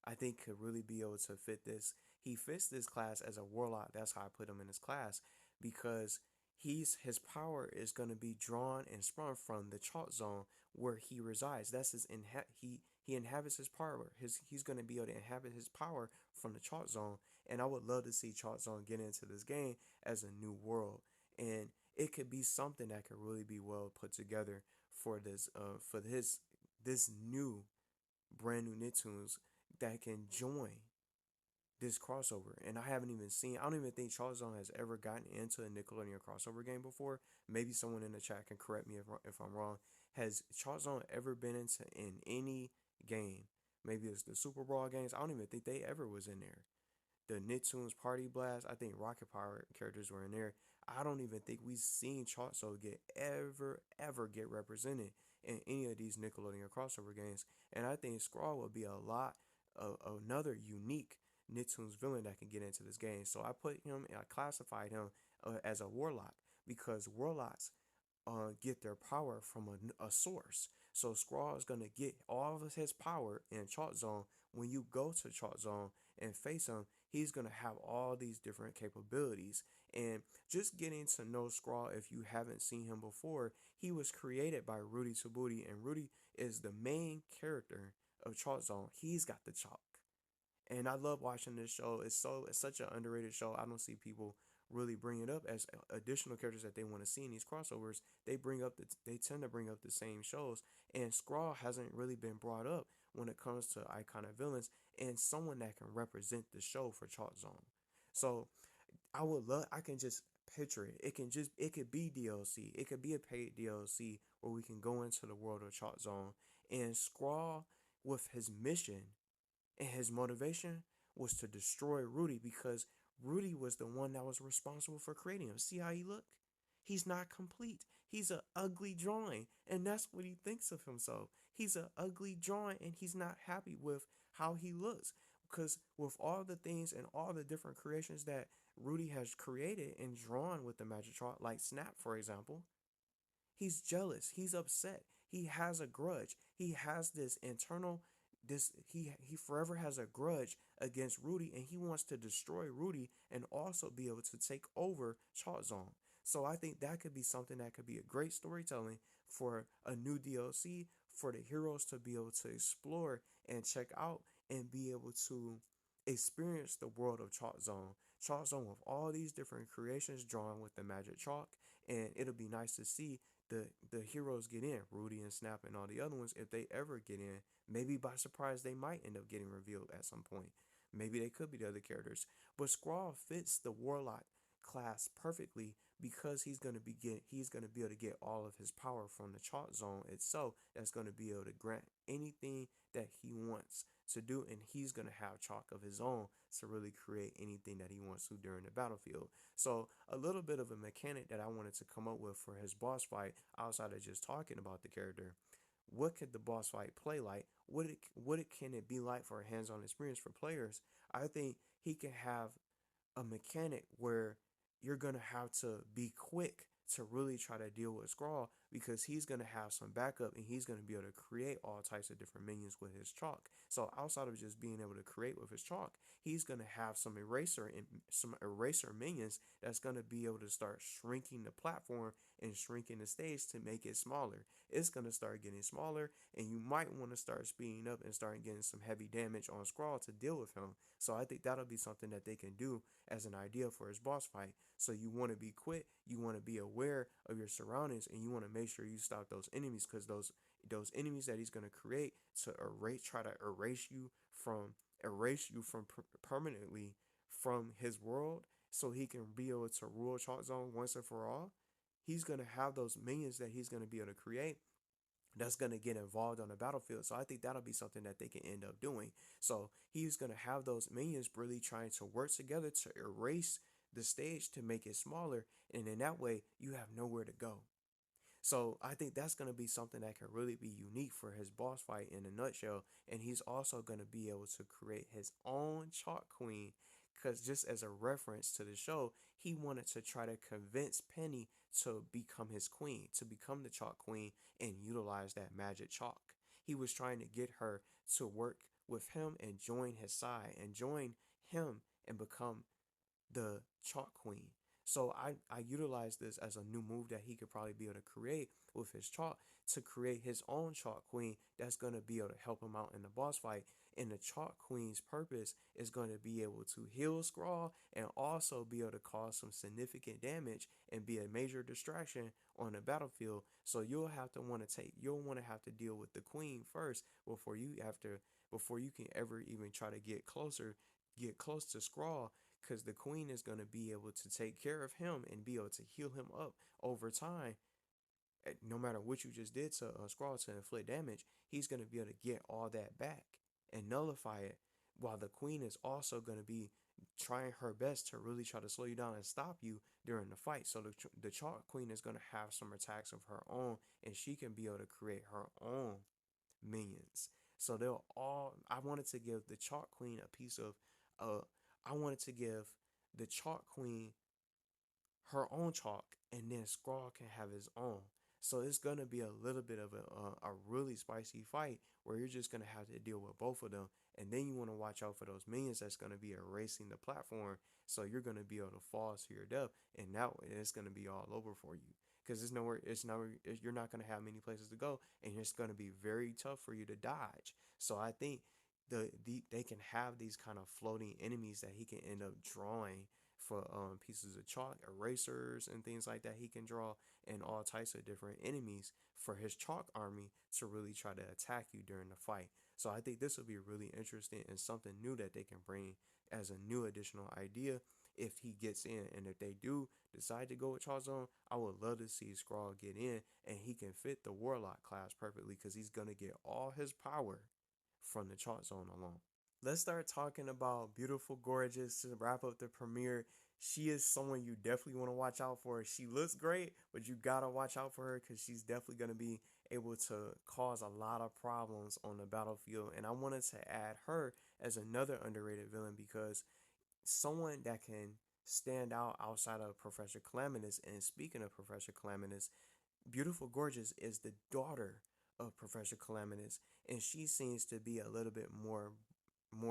I think could really be able to fit this. He fits this class as a Warlock. That's how I put him in this class because his power is going to be drawn and sprung from the Chalkzone where he resides. That's he inhabits his power. He's going to be able to inhabit his power from the Chalkzone, and I would love to see Chalkzone get into this game as a new world, and it could be something that could really be well put together for this new brand new Nicktoons that can join this crossover, and I don't even think Chalkzone has ever gotten into a Nickelodeon crossover game before. Maybe someone in the chat can correct me if I'm wrong. Has Chalkzone ever been in any game? Maybe it's the Super Brawl games. I don't even think they ever was in there. The Nicktoons Party Blast, I think Rocket Power characters were in there. I don't even think we've seen Chalkzone get ever get represented in any of these Nickelodeon crossover games. And I think Skrawl would be a lot of another unique Nicktoons villain that can get into this game. So I classified him as a Warlock because Warlocks get their power from a source. So Skrawl is gonna get all of his power in Chalkzone. When you go to Chalkzone and face him, he's gonna have all these different capabilities. And just getting to know Skrawl, if you haven't seen him before, he was created by Rudy Tabuti, and Rudy is the main character of Chalkzone. He's got the chalk. And I love watching this show. It's such an underrated show. I don't see people really bring it up as additional characters that they want to see in these crossovers. They tend to bring up the same shows, and Skrawl hasn't really been brought up when it comes to iconic villains and someone that can represent the show for Chalk Zone. So I can just picture it. It could be DLC. It could be a paid DLC where we can go into the world of Chalk Zone and Skrawl with his mission and his motivation was to destroy Rudy because Rudy was the one that was responsible for creating him. See how he look? He's not complete. He's an ugly drawing, and that's what he thinks of himself. He's an ugly drawing, and he's not happy with how he looks. Because with all the things and all the different creations that Rudy has created and drawn with the magic chart, like Snap, for example, he's jealous. He's upset. He has a grudge. He has this internal he forever has a grudge against Rudy, and he wants to destroy Rudy and also be able to take over Chalk Zone. So I think that could be something that could be a great storytelling for a new DLC for the heroes to be able to explore and check out and be able to experience the world of Chalk Zone. Chalk Zone with all these different creations drawn with the magic chalk, and it'll be nice to see the heroes get in, Rudy and Snap and all the other ones, if they ever get in. Maybe by surprise they might end up getting revealed at some point. Maybe they could be the other characters. But Skrawl fits the Warlock class perfectly because he's gonna be able to get all of his power from the Chalk Zone itself. That's gonna be able to grant anything that he wants to do, and he's gonna have chalk of his own to really create anything that he wants to during the battlefield. So a little bit of a mechanic that I wanted to come up with for his boss fight, outside of just talking about the character. What could the boss fight play like? What can it be like for a hands-on experience for players? I think he can have a mechanic where you're gonna have to be quick to really try to deal with Skrawl because he's gonna have some backup and he's gonna be able to create all types of different minions with his chalk. So outside of just being able to create with his chalk, he's gonna have some eraser minions that's gonna be able to start shrinking the platform and shrinking the stage to make it smaller. It's gonna start getting smaller, and you might want to start speeding up and start getting some heavy damage on Skrawl to deal with him. So I think that'll be something that they can do as an idea for his boss fight. So you want to be quick, you want to be aware of your surroundings, and you want to make sure you stop those enemies because those enemies that he's going to create to try to erase you from permanently from his world, so he can be able to rule Chalk Zone once and for all. He's going to have those minions that he's going to be able to create that's going to get involved on the battlefield. So I think that'll be something that they can end up doing. So he's going to have those minions really trying to work together to erase the stage to make it smaller. And in that way, you have nowhere to go. So I think that's going to be something that can really be unique for his boss fight in a nutshell. And he's also going to be able to create his own Chalk Queen. Because just as a reference to the show, he wanted to try to convince Penny to become his queen, to become the Chalk Queen and utilize that magic chalk. He was trying to get her to work with him and join his side and join him and become the Chalk Queen. So I utilized this as a new move that he could probably be able to create with his chalk to create his own Chalk Queen that's going to be able to help him out in the boss fight. And the Chalk Queen's purpose is going to be able to heal Skrawl and also be able to cause some significant damage and be a major distraction on the battlefield. So you'll have to deal with the Queen first before you can ever even try to get closer get close to Skrawl, because the queen is going to be able to take care of him and be able to heal him up over time. No matter what you just did to Skrawl to inflict damage, he's going to be able to get all that back and nullify it. While the queen is also going to be trying her best to really try to slow you down and stop you during the fight. So the Chalk Queen is going to have some attacks of her own, and she can be able to create her own minions. So they'll all. I wanted to give the Chalk Queen a piece of. I wanted to give the Chalk Queen her own chalk, and then Skrawl can have his own. So it's gonna be a little bit of a really spicy fight where you're just gonna have to deal with both of them, and then you want to watch out for those minions that's gonna be erasing the platform. So you're gonna be able to fall to your death, and now it's gonna be all over for you because there's nowhere. It's nowhere. You're not gonna have many places to go, and it's gonna be very tough for you to dodge. So I think they can have these kind of floating enemies that he can end up drawing for pieces of chalk, erasers, and things like that he can draw, and all types of different enemies for his chalk army to really try to attack you during the fight. So I think this will be really interesting and something new that they can bring as a new additional idea if he gets in. And if they do decide to go with Chalkzone, I would love to see Skrawl get in, and he can fit the Warlock class perfectly because he's going to get all his power from the Chalkzone alone. Let's start talking about Beautiful Gorgeous to wrap up the premiere. She is someone you definitely want to watch out for. She looks great, but you gotta watch out for her because she's definitely gonna be able to cause a lot of problems on the battlefield. And I wanted to add her as another underrated villain because someone that can stand out outside of Professor Calamitous. And speaking of Professor Calamitous, Beautiful Gorgeous is the daughter of Professor Calamitous, and she seems to be a little bit more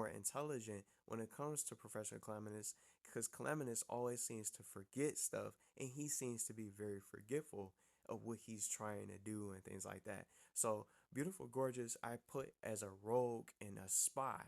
intelligent when it comes to Professor Calamitous, because Calamitous always seems to forget stuff, and he seems to be very forgetful of what he's trying to do and things like that. So Beautiful Gorgeous I put as a rogue and a spy.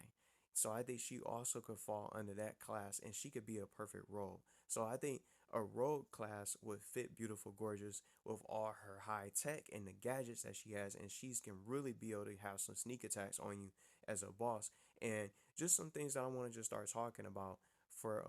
So I think she also could fall under that class, and she could be a perfect rogue. So I think a rogue class would fit Beautiful Gorgeous with all her high tech and the gadgets that she has, and she's can really be able to have some sneak attacks on you as a boss. And just some things that I want to just start talking about for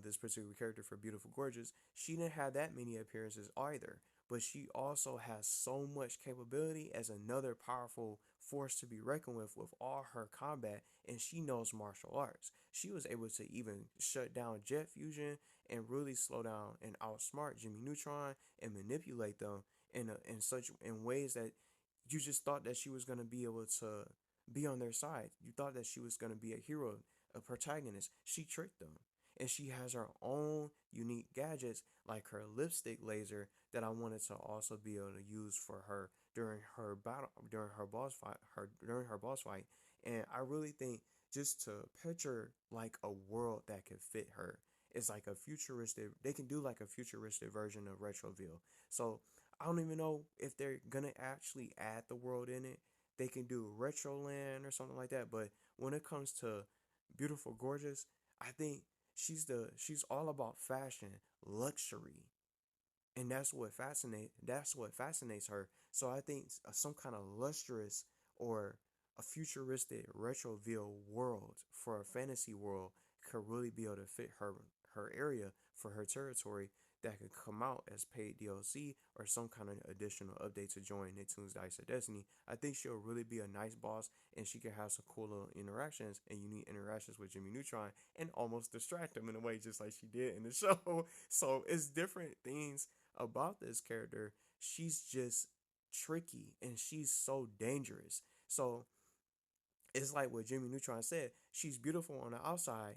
this particular character for Beautiful Gorgeous. She didn't have that many appearances either, but she also has so much capability as another powerful force to be reckoned with all her combat, and she knows martial arts. She was able to even shut down jet fusion and really slow down and outsmart Jimmy Neutron and manipulate them in ways that you just thought that she was going to be able to be on their side. You thought that she was going to be a hero, a protagonist. She tricked them. And she has her own unique gadgets like her lipstick laser that I wanted to also be able to use for her during her battle, during her boss fight. And I really think just to picture like a world that could fit her, it's like a futuristic. They can do like a futuristic version of Retroville. So I don't even know if they're gonna actually add the world in it. They can do Retroland or something like that. But when it comes to Beautiful Gorgeous, I think she's all about fashion, luxury, and that's what fascinates her. So I think some kind of lustrous or a futuristic Retroville world for a fantasy world could really be able to fit her area for her territory that could come out as paid DLC or some kind of additional update to join Nicktoons Dice of Destiny. I think she'll really be a nice boss, and she can have some cool little interactions and unique interactions with Jimmy Neutron and almost distract him in a way just like she did in the show. So it's different things about this character. She's just tricky and she's so dangerous. So it's like what Jimmy Neutron said. She's beautiful on the outside,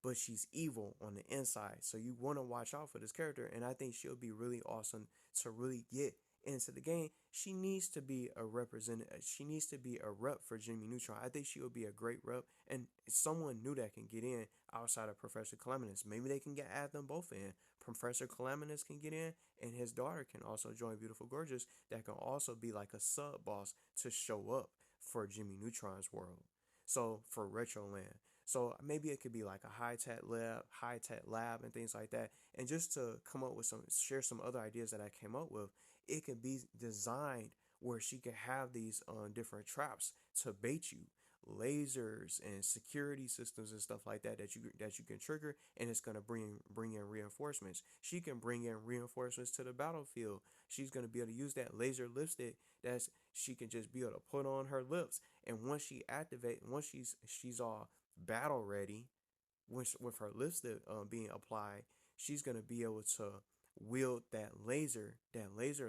but she's evil on the inside. So you want to watch out for this character, and I think she'll be really awesome to really get into the game. She needs to be a representative. She needs to be a rep for Jimmy Neutron. I think she will be a great rep, and someone new that can get in outside of Professor Calamitous. Maybe they can add them both in. Professor Calamitous can get in, and his daughter can also join Beautiful Gorgeous. That can also be like a sub boss to show up for Jimmy Neutron's world. So for Retroland. So maybe it could be like a high tech lab and things like that. And just to come up with share some other ideas that I came up with, it could be designed where she could have these different traps to bait you. lasers and security systems and stuff like that that you can trigger, and it's gonna bring in reinforcements. She can bring in reinforcements to the battlefield. She's gonna be able to use that laser lipstick that's she can just be able to put on her lips, and once she's all battle ready, with her lipstick being applied, she's gonna be able to wield that laser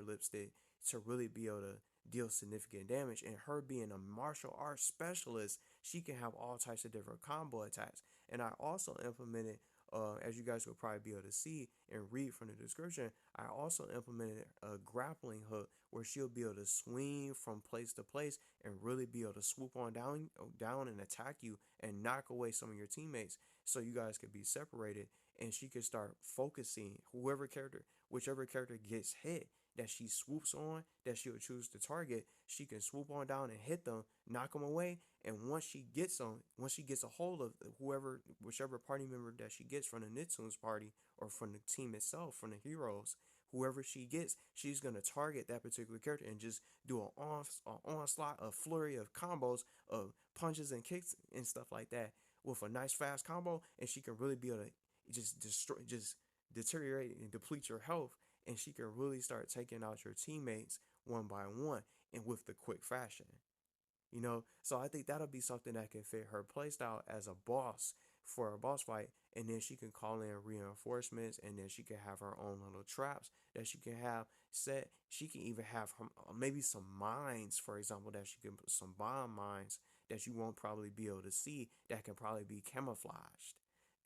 lipstick to really be able to deal significant damage. And her being a martial arts specialist, she can have all types of different combo attacks. And I also implemented, as you guys will probably be able to see and read from the description, I also implemented a grappling hook where she'll be able to swing from place to place and really be able to swoop on down and attack you and knock away some of your teammates, so you guys could be separated, and she could start focusing whichever character gets hit that she swoops on, that she'll choose to target. She can swoop on down and hit them, knock them away, and once she gets a hold of whichever party member that she gets from the Nicktoons party or from the team itself, from the heroes, whoever she gets, she's gonna target that particular character and just do an onslaught, a flurry of combos of punches and kicks and stuff like that with a nice fast combo, and she can really be able to just deteriorate and deplete your health, and she can really start taking out your teammates one by one and with the quick fashion. So I think that'll be something that can fit her playstyle as a boss for a boss fight, and then she can call in reinforcements, and then she can have her own little traps that she can have set. She can even have maybe some mines, for example, that she can put some bomb mines that you won't probably be able to see, that can probably be camouflaged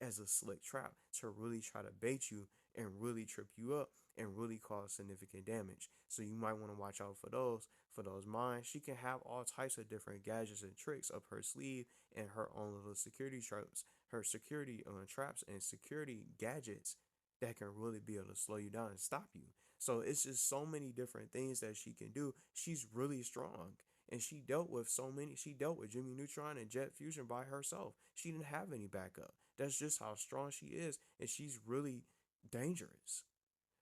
as a slick trap to really try to bait you and really trip you up and really cause significant damage. So you might want to watch out for those mines. She can have all types of different gadgets and tricks up her sleeve, and her own little security traps, her security traps and security gadgets that can really be able to slow you down and stop you. So it's just so many different things that she can do. She's really strong. And she dealt with Jimmy Neutron and Jet Fusion by herself. She didn't have any backup. That's just how strong she is, and she's really dangerous.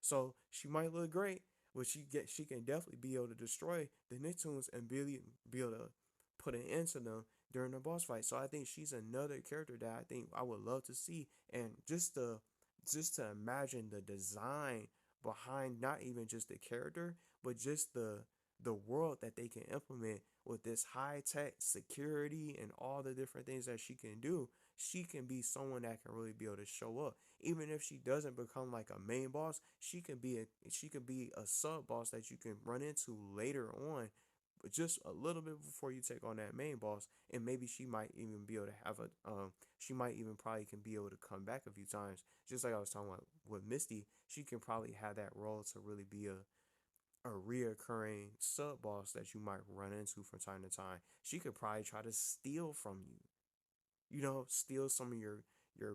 So she might look great, but she can definitely be able to destroy the Nicktoons and be able to put an end to them during the boss fight. So I think she's another character that I think I would love to see, and just to imagine the design behind not even just the character, but just the world that they can implement with this high tech security and all the different things that she can do. She can be someone that can really be able to show up. Even if she doesn't become like a main boss, she can be a sub boss that you can run into later on, but just a little bit before you take on that main boss. And maybe she might even be able to have she might even probably can be able to come back a few times. Just like I was talking about with Misty, she can probably have that role to really be a reoccurring sub boss that you might run into from time to time. She could probably try to steal from you, steal some of your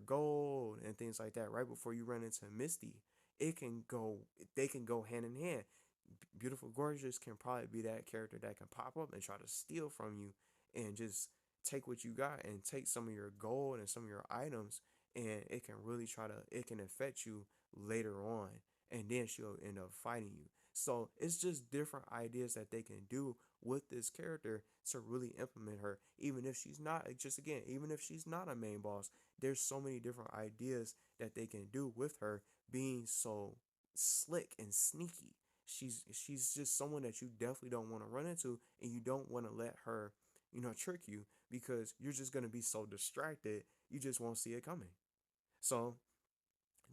gold and things like that right before you run into Misty. It can go they can go hand in hand. Beautiful Gorgeous can probably be that character that can pop up and try to steal from you and just take what you got and take some of your gold and some of your items, and it can affect you later on, and then she'll end up fighting you. So it's just different ideas that they can do with this character to really implement her. Even if she's not a main boss, there's so many different ideas that they can do with her being so slick and sneaky. She's just someone that you definitely don't want to run into, and you don't want to let her, trick you, because you're just going to be so distracted, you just won't see it coming. So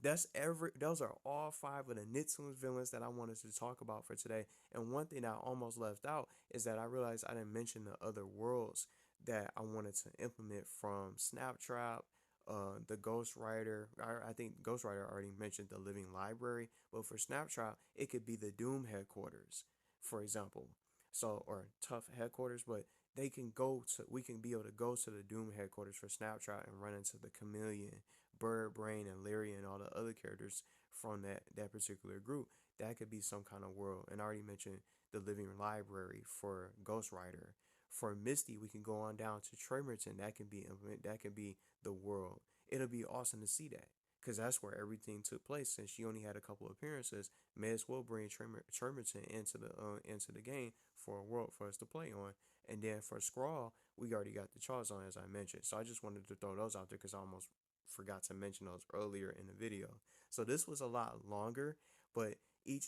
those are all five of the Nicktoons villains that I wanted to talk about for today. And one thing I almost left out is that I realized I didn't mention the other worlds that I wanted to implement from Snaptrap, the Ghost Rider. I think Ghost Rider already mentioned the Living Library, but for Snaptrap, it could be the Doom headquarters, for example. So, or Tough headquarters, but we can be able to go to the Doom headquarters for Snaptrap and run into the Chameleon, Bird Brain, and Larry, and all the other characters from that particular group. That could be some kind of world. And I already mentioned the Living Library for Ghost Rider. For Misty, we can go on down to Tremerton. That can be the world. It'll be awesome to see that, because that's where everything took place. Since she only had a couple appearances, may as well bring Tremerton into the game for a world for us to play on. And then for Skrawl, we already got the Chalkzone as I mentioned. So I just wanted to throw those out there because I almost forgot to mention those earlier in the video. So this was a lot longer, but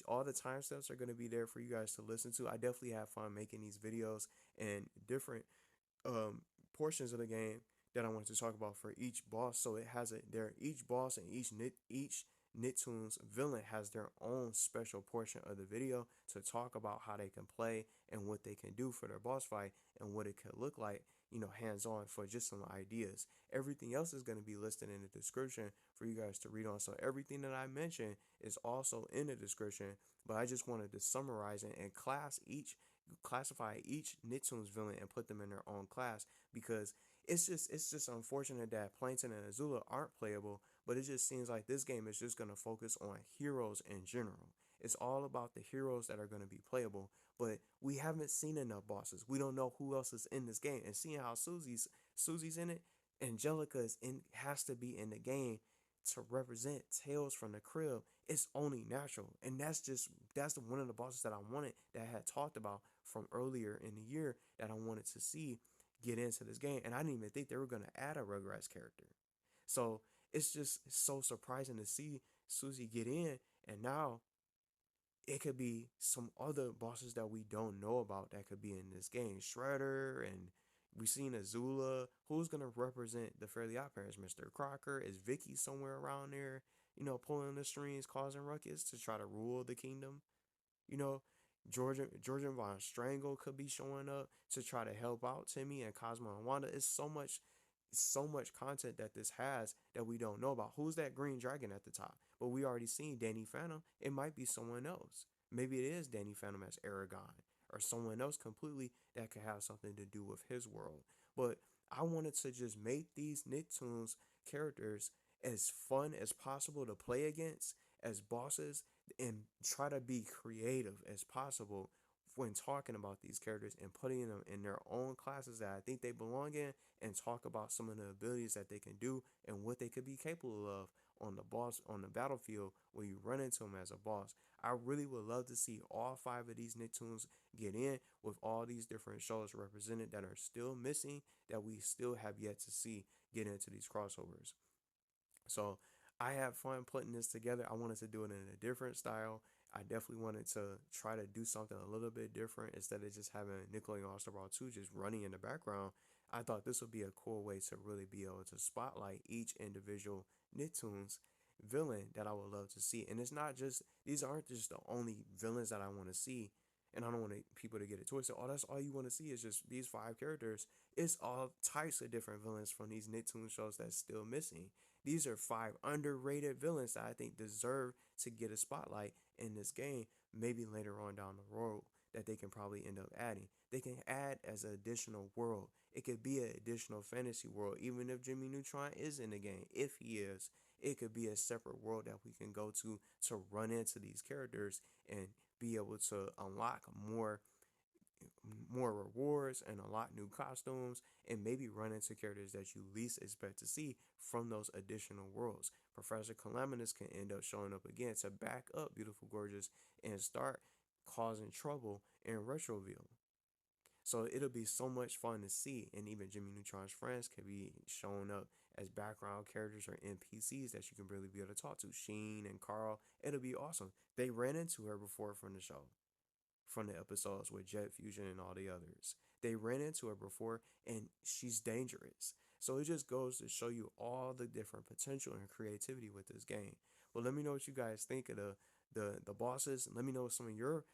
all the timestamps are going to be there for you guys to listen to. I definitely have fun making these videos and different portions of the game that I wanted to talk about for each boss. So it has each boss and each Nicktoons villain has their own special portion of the video to talk about how they can play and what they can do for their boss fight and what it could look like, hands on for just some ideas. Everything else is going to be listed in the description for you guys to read on. So everything that I mentioned is also in the description, but I just wanted to summarize it and classify each Nicktoons villain and put them in their own class because it's just unfortunate that Plankton and Azula aren't playable, but it just seems like this game is just gonna focus on heroes in general. It's all about the heroes that are gonna be playable, but we haven't seen enough bosses. We don't know who else is in this game, and seeing how Susie's in it, Angelica has to be in the game to represent Tales from the Crib. It's only natural, and that's one of the bosses that I wanted that I had talked about from earlier in the year that I wanted to see get into this game, and I didn't even think they were going to add a Rugrats character. So it's just so surprising to see Susie get in, and now it could be some other bosses that we don't know about that could be in this game. Shredder, and we've seen Azula. Who's gonna represent the Fairly Odd Parents? Mr. Crocker? Is Vicky somewhere around there? Pulling the strings, causing ruckus to try to rule the kingdom. You know, Georgian Von Strangle could be showing up to try to help out Timmy and Cosmo and Wanda. It's so much content that this has that we don't know about. Who's that green dragon at the top? But we already seen Danny Phantom. It might be someone else. Maybe it is Danny Phantom as Aragon or someone else completely that could have something to do with his world. But I wanted to just make these Nicktoons characters as fun as possible to play against as bosses and try to be creative as possible when talking about these characters and putting them in their own classes that I think they belong in and talk about some of the abilities that they can do and what they could be capable of on the battlefield when you run into them as a boss. I really would love to see all 5 of these Nicktoons get in with all these different shows represented that are still missing that we still have yet to see get into these crossovers. So I had fun putting this together. I wanted to do it in a different style. I definitely wanted to try to do something a little bit different instead of just having Nickelodeon All Star Brawl 2 just running in the background. I thought this would be a cool way to really be able to spotlight each individual Nicktoons villain that I would love to see. And it's not just, these aren't just the only villains that I want to see. And I don't want people to get it twisted. Oh, that's all you want to see is just these 5 characters. It's all types of different villains from these Nicktoon shows that's still missing. These are 5 underrated villains that I think deserve to get a spotlight in this game, maybe later on down the road, that they can probably end up adding. They can add as an additional world. It could be an additional fantasy world, even if Jimmy Neutron is in the game. If he is, it could be a separate world that we can go to run into these characters and be able to unlock more rewards and unlock new costumes and maybe run into characters that you least expect to see from those additional worlds. Professor Calamitous can end up showing up again to back up Beautiful Gorgeous and start causing trouble in Retroville. So it'll be so much fun to see, and even Jimmy Neutron's friends can be showing up as background characters or NPCs that you can really be able to talk to. Sheen and Carl, it'll be awesome. They ran into her before from the show, from the episodes with Jet Fusion and all the others. They ran into her before, and she's dangerous. So it just goes to show you all the different potential and creativity with this game. But let me know what you guys think of the bosses. Let me know some of your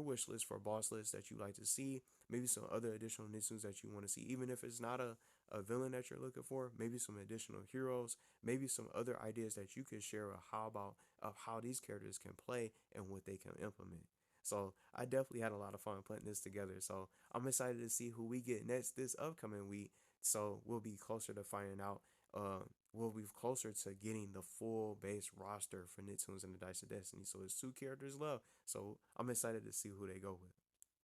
wish list for boss lists that you like to see. Maybe some other additional Nicktoons that you want to see, even if it's not a villain that you're looking for. Maybe some additional heroes. Maybe some other ideas that you could share of how these characters can play and what they can implement. So I definitely had a lot of fun putting this together. So I'm excited to see who we get next this upcoming week. So we'll be closer to finding out. We'll be closer to getting the full base roster for Nicktoons and the Dice of Destiny. So it's 2 characters left. So I'm excited to see who they go with.